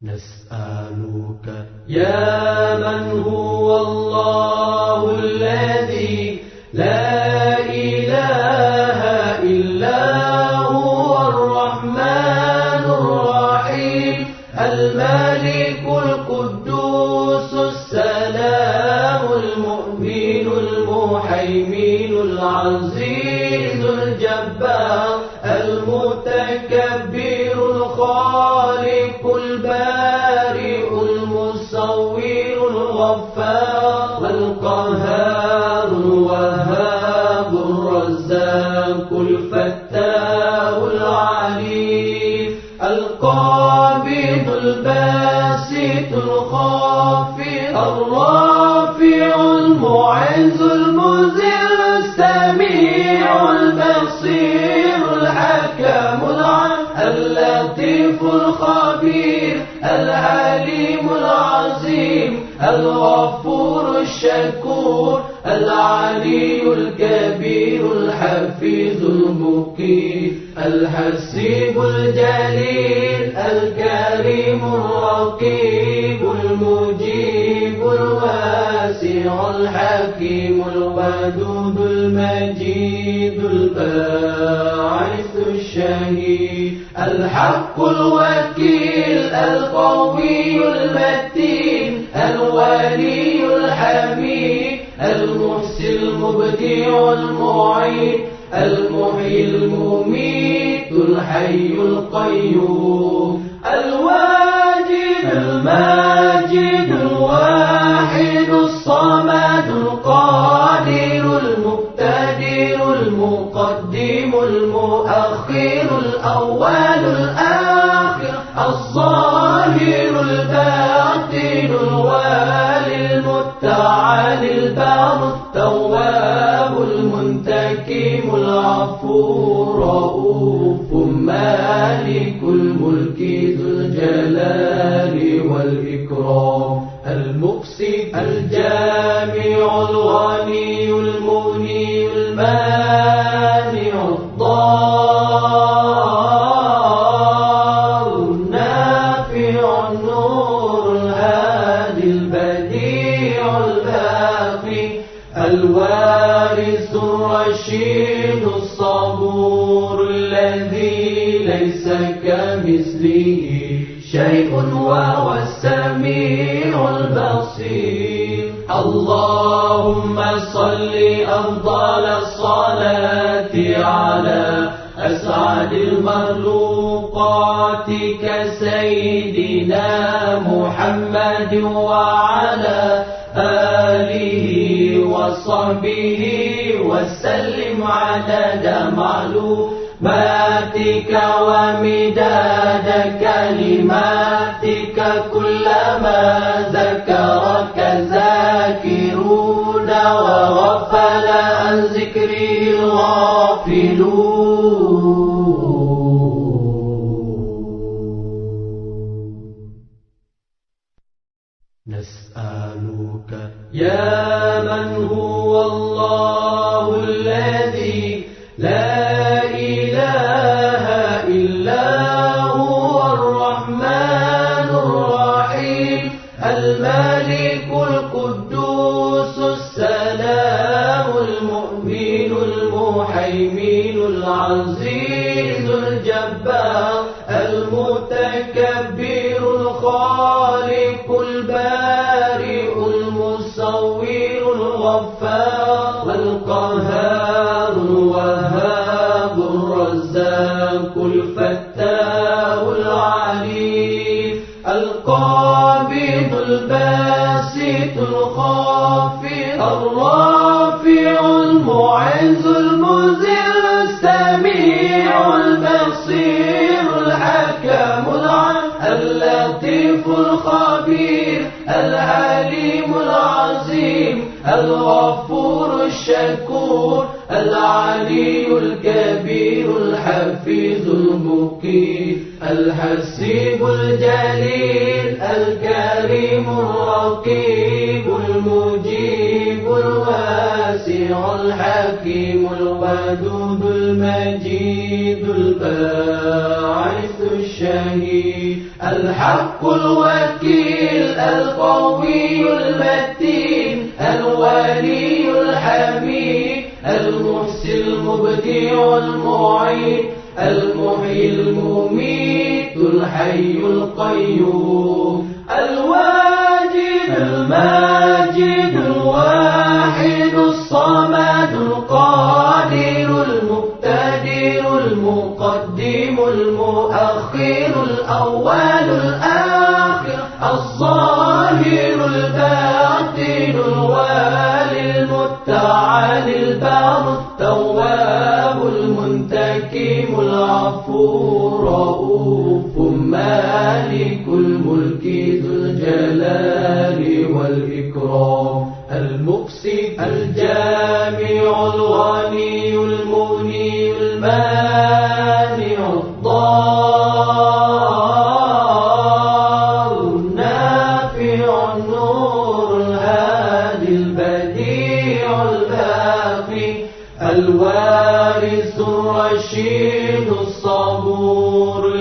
نسألك يا من هو الله الذي لا إله إلا هو الرحمن الرحيم الملك القدوس السلام المؤمن المهيمن العزيز الجبار المتكبر الخالق البارئ المصور الغفار القهار الوهاب الرزاق الفتاح العليم القابض الباسط الخافض الرافع المعز المذل السميع البصير الحكم اللطيف الخبير العليم العظيم الغفور الشكور العلي الكبير الحفيظ المقيت الحسيب الجليل الكريم الرقيب المجيب الواسع الحكيم الودود المجيد الباعث الشهيد الحق الوكيل القوي المتين الولي الحميد المحسن المبدع المعيد المحيي المميت الحي القيوم الواجد الماجد الواحد الصمد القادر المقتدر المقدم المؤخر الأول الآخر الظاهر الباطن الوالي المتعالي البار التواب المنتكم العفو رؤوف مالك الملك ذو الجلال والإكرام المقسط الجامع الغني المغني المانع الضار النافع النور الهادي البديع الباقي الوارث الرشيد الصبور الذي ليس كمثله شيء وهو السميع البصير اللهم صل أفضل الصلاة على أسعد المخلوقات كسيدنا محمد وعلى آله وصحبه وسلم عدد معلوماتك ومداد كلماتك كلما ذكرك ذاكرون وغفل عن ذكره الغافلون نسألك يا من هو الله الذي لا إله إلا هو الرحمن الرحيم الملك القدوس السلام المؤمن المهيمن العزيز الجبار المتكبر الخالق البارئ المصور الغفار القهار الوهاب الرزاق الفتاح العليم القابض الباسط الخافض الرافع المعز المذل السميع البصير الحكم اللطيف الخبير العليم العظيم الغفور الشكور العلي الكبير الحفيظ المقيت الحسيب الجليل الكريم الرقيب المجيب الواسع الحكيم الودود المجيد الباعث الشهيد الحق الوكيل القوي المتين الولي الحميد المحسن المبدع المعين المحيي المميت الحي القيوم الواجد الماجد الواحد الصمد القادر المقتدر المقدم المؤخر الأول الآخر الظاهر الباطن الوالي المتعالي البار التواب المنتكم العفو الرؤوف مالك الملك ذو الجلال والإكرام المقسط الجامع الغني المغني المانع الضار النافع النور الهادي البديع الباقي الوارث الرشيد الصبور